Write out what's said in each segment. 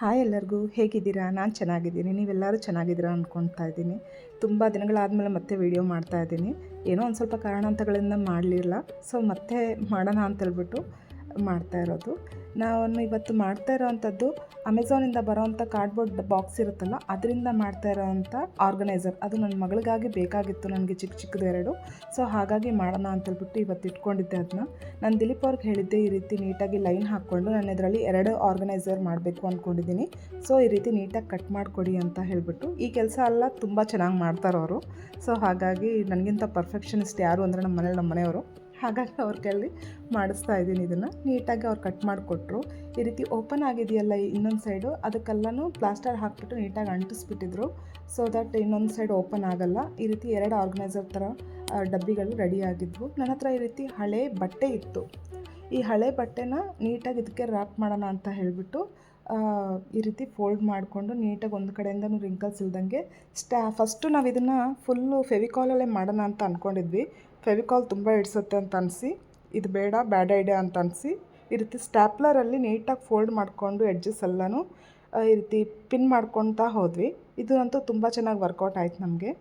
Hi ಎಲ್ಲರಿಗೂ, ಹೇಗಿದ್ದೀರಾ? ನಾನು ಚೆನ್ನಾಗಿದ್ದೀನಿ. ನೀವೆಲ್ಲರೂ ಚೆನ್ನಾಗಿದ್ದೀರಾ ಅಂದ್ಕೊಳ್ತಾ ಇದ್ದೀನಿ. ತುಂಬ ದಿನಗಳಾದಮೇಲೆ ಮತ್ತೆ ವೀಡಿಯೋ ಮಾಡ್ತಾ ಇದ್ದೀನಿ. ಏನೋ ಒಂದು ಸ್ವಲ್ಪ ಕಾರಣಾಂತರಗಳಿಂದ ಮಾಡಲಿಲ್ಲ. ಸೊ ಮತ್ತೆ ಮಾಡೋಣ ಅಂತೇಳ್ಬಿಟ್ಟು ಮಾಡ್ತಾ ಇರೋದು. ನಾನು ಇವತ್ತು ಮಾಡ್ತಾ ಇರೋವಂಥದ್ದು ಅಮೆಝಾನಿಂದ ಬರೋವಂಥ ಕಾರ್ಡ್ಬೋರ್ಡ್ ಬಾಕ್ಸ್ ಇರುತ್ತಲ್ಲ, ಅದರಿಂದ ಮಾಡ್ತಾ ಇರೋವಂಥ ಆರ್ಗನೈಸರ್. ಅದು ನನ್ನ ಮಗಳಿಗಾಗಿ ಬೇಕಾಗಿತ್ತು, ನನಗೆ ಚಿಕ್ಕ ಚಿಕ್ಕದು ಎರಡು. ಸೊ ಹಾಗಾಗಿ ಮಾಡೋಣ ಅಂತೇಳ್ಬಿಟ್ಟು ಇವತ್ತು ಇಟ್ಕೊಂಡಿದ್ದೆ ಅದನ್ನ. ನಾನು ದಿಲೀಪ್ ಅವ್ರಿಗೆ ಹೇಳಿದ್ದೆ, ಈ ರೀತಿ ನೀಟಾಗಿ ಲೈನ್ ಹಾಕ್ಕೊಂಡು ನಾನು ಇದರಲ್ಲಿ 2 ಆರ್ಗನೈಸರ್ ಮಾಡಬೇಕು ಅಂದ್ಕೊಂಡಿದ್ದೀನಿ. ಸೊ ಈ ರೀತಿ ನೀಟಾಗಿ ಕಟ್ ಮಾಡಿಕೊಡಿ ಅಂತ ಹೇಳಿಬಿಟ್ಟು. ಈ ಕೆಲಸ ಎಲ್ಲ ತುಂಬ ಚೆನ್ನಾಗಿ ಮಾಡ್ತಾರವರು. ಸೊ ಹಾಗಾಗಿ ನನಗಿಂತ ಪರ್ಫೆಕ್ಷನಿಸ್ಟ್ ಯಾರು ಅಂದರೆ ನಮ್ಮ ಮನೆಯವರು. ಹಾಗಾಗಿ ಅವ್ರ ಕೈಯಲ್ಲಿ ಮಾಡಿಸ್ತಾ ಇದ್ದೀನಿ. ಇದನ್ನು ನೀಟಾಗಿ ಅವ್ರು ಕಟ್ ಮಾಡಿಕೊಟ್ರು. ಈ ರೀತಿ ಓಪನ್ ಆಗಿದೆಯಲ್ಲ ಇನ್ನೊಂದು ಸೈಡು, ಅದಕ್ಕೆಲ್ಲನೂ ಪ್ಲಾಸ್ಟರ್ ಹಾಕ್ಬಿಟ್ಟು ನೀಟಾಗಿ ಅಂಟಿಸ್ಬಿಟ್ಟಿದ್ರು. ಸೊ ದಟ್ ಇನ್ನೊಂದು ಸೈಡ್ ಓಪನ್ ಆಗೋಲ್ಲ. ಈ ರೀತಿ 2 ಆರ್ಗನೈಸರ್ ಥರ ಡಬ್ಬಿಗಳು ರೆಡಿಯಾಗಿದ್ವು. ನನ್ನ ಹತ್ರ ಈ ರೀತಿ ಹಳೆ ಬಟ್ಟೆ ಇತ್ತು. ಈ ಹಳೆ ಬಟ್ಟೆನ ನೀಟಾಗಿ ಇದಕ್ಕೆ ರ್ಯಾಪ್ ಮಾಡೋಣ ಅಂತ ಹೇಳಿಬಿಟ್ಟು ಈ ರೀತಿ ಫೋಲ್ಡ್ ಮಾಡಿಕೊಂಡು ನೀಟಾಗಿ ಒಂದು ಕಡೆಯಿಂದನೂ ರಿಂಕಲ್ಸ್ ಇಲ್ದಂಗೆ ಫಸ್ಟು ನಾವು ಇದನ್ನು ಫುಲ್ಲು ಫೆವಿಕಾಲಲ್ಲೇ ಮಾಡೋಣ ಅಂತ ಅಂದ್ಕೊಂಡಿದ್ವಿ. ಫೆವಿಕಾಲ್ ತುಂಬ ಇಡಿಸುತ್ತೆ ಅಂತ ಅನಿಸಿ ಇದು ಬ್ಯಾಡ್ ಐಡಿಯಾ ಅಂತ ಅನಿಸಿ ಈ ರೀತಿ ಸ್ಟ್ಯಾಪ್ಲರಲ್ಲಿ ನೀಟಾಗಿ ಫೋಲ್ಡ್ ಮಾಡಿಕೊಂಡು ಎಡ್ಜಸ್ ಎಲ್ಲನೂ ಈ ರೀತಿ ಪಿನ್ ಮಾಡ್ಕೊತಾ ಹೋದ್ವಿ. ಇದು ಅಂತೂ ತುಂಬ ಚೆನ್ನಾಗಿ ವರ್ಕೌಟ್ ಆಯ್ತು ನಮಗೆ.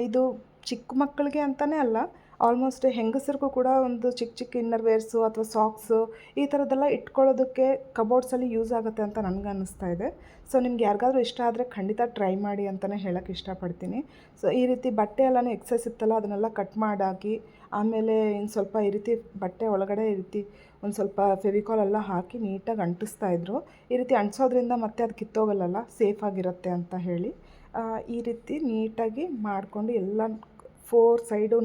ಇದು ಚಿಕ್ಕ ಮಕ್ಕಳಿಗೆ ಅಂತಲೇ ಅಲ್ಲ, ಆಲ್ಮೋಸ್ಟ್ ಹೆಂಗಸರಿಗೂ ಕೂಡ ಒಂದು ಚಿಕ್ಕ ಚಿಕ್ಕ ಇನ್ನರ್ ವೇರ್ಸು ಅಥವಾ ಸಾಕ್ಸು ಈ ಥರದ್ದೆಲ್ಲ ಇಟ್ಕೊಳ್ಳೋದಕ್ಕೆ ಕಬೋರ್ಡ್ಸಲ್ಲಿ ಯೂಸ್ ಆಗುತ್ತೆ ಅಂತ ನನಗೆ ಅನ್ನಿಸ್ತಾ ಇದೆ. ಸೊ ನಿಮ್ಗೆ ಯಾರಿಗಾದ್ರೂ ಇಷ್ಟ ಆದರೆ ಖಂಡಿತ ಟ್ರೈ ಮಾಡಿ ಅಂತಲೇ ಹೇಳೋಕ್ಕೆ ಇಷ್ಟಪಡ್ತೀನಿ. ಸೊ ಈ ರೀತಿ ಬಟ್ಟೆ ಎಲ್ಲನೂ ಎಕ್ಸೆಸ್ ಇತ್ತಲ್ಲ, ಅದನ್ನೆಲ್ಲ ಕಟ್ ಮಾಡಾಕಿ ಆಮೇಲೆ ಇನ್ನು ಸ್ವಲ್ಪ ಈ ರೀತಿ ಬಟ್ಟೆ ಒಳಗಡೆ ಈ ರೀತಿ ಒಂದು ಸ್ವಲ್ಪ ಫೆವಿಕಾಲ್ ಎಲ್ಲ ಹಾಕಿ ನೀಟಾಗಿ ಅಂಟಿಸ್ತಾಯಿದ್ರು. ಈ ರೀತಿ ಅಂಟಿಸೋದ್ರಿಂದ ಮತ್ತೆ ಅದು ಕಿತ್ತೋಗಲ್ಲ, ಸೇಫಾಗಿರುತ್ತೆ ಅಂತ ಹೇಳಿ ಈ ರೀತಿ ನೀಟಾಗಿ ಮಾಡಿಕೊಂಡು ಎಲ್ಲ 4 ಸೈಡೂ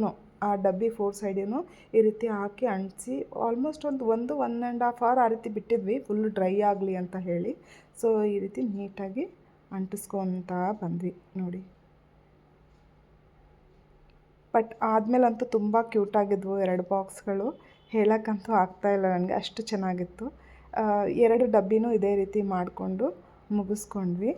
ಆ ಡಬ್ಬಿ 4 ಸೈಡೂ ಈ ರೀತಿ ಹಾಕಿ ಅಂಟಿಸಿ ಆಲ್ಮೋಸ್ಟ್ ಒಂದು 1.5 ಅವರ್ ಆ ರೀತಿ ಬಿಟ್ಟಿದ್ವಿ, ಫುಲ್ ಡ್ರೈ ಆಗಲಿ ಅಂತ ಹೇಳಿ. ಸೊ ಈ ರೀತಿ ನೀಟಾಗಿ ಅಂಟಿಸ್ಕೊತಾ ಬಂದ್ವಿ ನೋಡಿ. ಬಟ್ ಆದಮೇಲಂತೂ ತುಂಬ ಕ್ಯೂಟಾಗಿದ್ವು 2 ಬಾಕ್ಸ್ಗಳು. ಹೇಳೋಕ್ಕಂತೂ ಆಗ್ತಾಯಿಲ್ಲ ನನಗೆ, ಅಷ್ಟು ಚೆನ್ನಾಗಿತ್ತು. 2 ಡಬ್ಬಿನೂ ಇದೇ ರೀತಿ ಮಾಡಿಕೊಂಡು ಮುಗಿಸ್ಕೊಂಡ್ವಿ.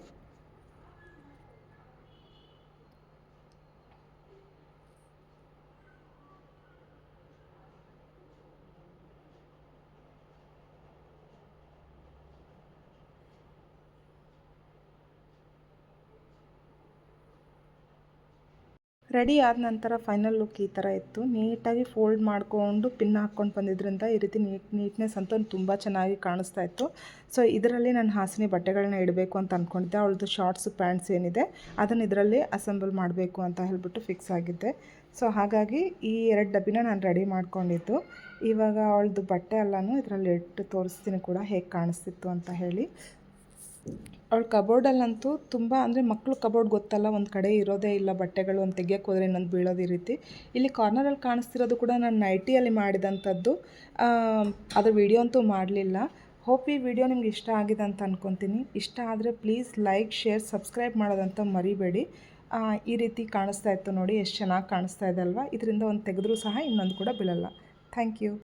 ರೆಡಿ ಆದ ನಂತರ ಫೈನಲ್ ಲುಕ್ ಈ ಥರ ಇತ್ತು. ನೀಟಾಗಿ ಫೋಲ್ಡ್ ಮಾಡಿಕೊಂಡು ಪಿನ್ ಹಾಕ್ಕೊಂಡು ಬಂದಿದ್ದರಿಂದ ಈ ರೀತಿ ನೀಟ್ನೆಸ್ ಅಂತೂ ತುಂಬ ಚೆನ್ನಾಗಿ ಕಾಣಿಸ್ತಾ ಇತ್ತು. ಸೊ ಇದರಲ್ಲಿ ನಾನು ಹಾಸಿನಿ ಬಟ್ಟೆಗಳನ್ನ ಇಡಬೇಕು ಅಂತ ಅಂದ್ಕೊಂಡಿದ್ದೆ. ಅವಳದು ಶಾರ್ಟ್ಸು ಪ್ಯಾಂಟ್ಸ್ ಏನಿದೆ ಅದನ್ನು ಇದರಲ್ಲಿ ಅಸೆಂಬಲ್ ಮಾಡಬೇಕು ಅಂತ ಹೇಳಿಬಿಟ್ಟು ಫಿಕ್ಸ್ ಆಗಿದ್ದೆ. ಸೊ ಹಾಗಾಗಿ ಈ 2 ಡಬ್ಬಿನ ನಾನು ರೆಡಿ ಮಾಡ್ಕೊಂಡಿದ್ದು. ಇವಾಗ ಅವಳದು ಬಟ್ಟೆ ಎಲ್ಲನೂ ಇದರಲ್ಲಿ ಇಟ್ಟು ತೋರಿಸ್ತೀನಿ ಕೂಡ ಹೇಗೆ ಕಾಣಿಸ್ತಿತ್ತು ಅಂತ ಹೇಳಿ. ಅವಳ ಕಬೋರ್ಡಲ್ಲಂತೂ ತುಂಬ ಅಂದರೆ ಮಕ್ಕಳು ಕಬೋರ್ಡ್ ಗೊತ್ತಲ್ಲ, ಒಂದು ಕಡೆ ಇರೋದೇ ಇಲ್ಲ ಬಟ್ಟೆಗಳು, ಒಂದು ತೆಗಿಯೋಕ್ಕೆ ಹೋದರೆ ಇನ್ನೊಂದು ಬೀಳೋದು ಈ ರೀತಿ. ಇಲ್ಲಿ ಕಾರ್ನರಲ್ಲಿ ಕಾಣಿಸ್ತಿರೋದು ಕೂಡ ನಾನು ನೈಟಿಯಲ್ಲಿ ಮಾಡಿದಂಥದ್ದು. ಅದರ ವಿಡಿಯೋ ಅಂತೂ ಮಾಡಲಿಲ್ಲ. ಹೋಪ್ ಈ ವಿಡಿಯೋ ನಿಮ್ಗೆ ಇಷ್ಟ ಆಗಿದೆ ಅಂತ ಅಂದ್ಕೊತೀನಿ. ಇಷ್ಟ ಆದರೆ ಪ್ಲೀಸ್ ಲೈಕ್, ಶೇರ್, ಸಬ್ಸ್ಕ್ರೈಬ್ ಮಾಡೋದಂತ ಮರಿಬೇಡಿ. ಈ ರೀತಿ ಕಾಣಿಸ್ತಾ ಇತ್ತು ನೋಡಿ, ಎಷ್ಟು ಚೆನ್ನಾಗಿ ಕಾಣಿಸ್ತಾ ಇದೆ ಅಲ್ವಾ. ಇದರಿಂದ ಒಂದು ತೆಗೆದ್ರೂ ಸಹ ಇನ್ನೊಂದು ಕೂಡ ಬೀಳಲ್ಲ. Thank you.